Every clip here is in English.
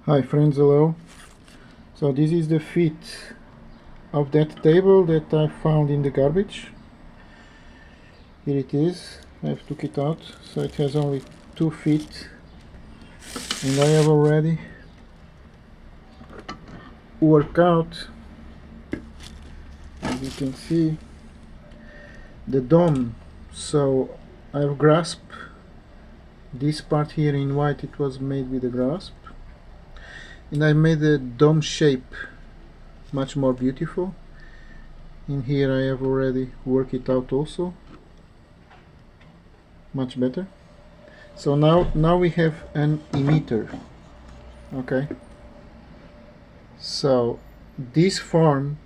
Hi friends, hello. So this is the fit of that table that I found in the garbage. Here it is. I've took it out, so it has only 2 feet, and I have already worked out, as you can see, the dome. So I've grasped this part here in white. It was made with a grasp, and I made the dome shape much more beautiful. In here I have already worked it out also much better. So now we have an emitter. Okay, so this forms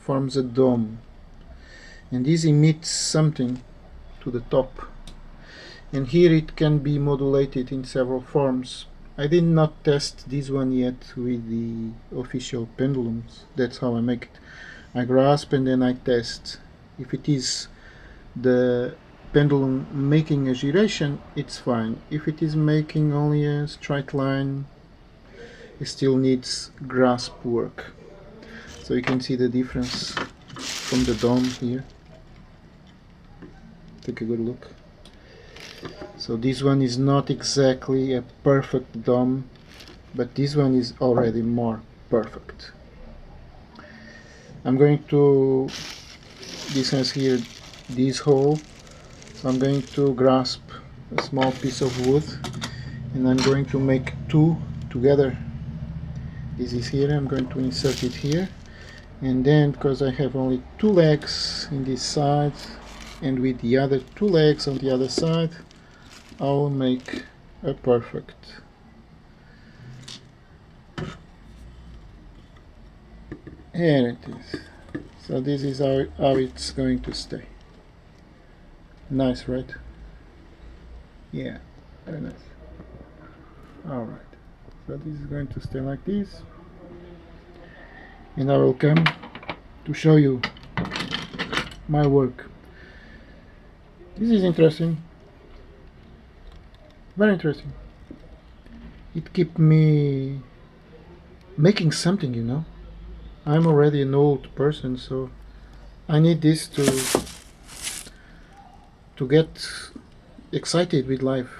a dome, and this emits something to the top, and here it can be modulated in several forms. I did not test this one yet with the official pendulums. That's how I make it. I grasp and then I test. If it is the pendulum making a gyration, it's fine. If it is making only a straight line, it still needs grasp work. So you can see the difference from the dome here. Take a good look. So this one is not exactly a perfect dome, but this one is already more perfect. I'm going to, this has here this hole, so I'm going to grasp a small piece of wood and I'm going to make 2 together. This is here, I'm going to insert it here, and then because I have only 2 legs in this side and with the other 2 legs on the other side, I'll make a perfect. Here it is. So this is how it's going to stay. Nice, right? Yeah, very nice. Alright, so this is going to stay like this, and I will come to show you my work. This is interesting, very interesting. It keeps me making something, you know. I'm already an old person, so I need this to get excited with life.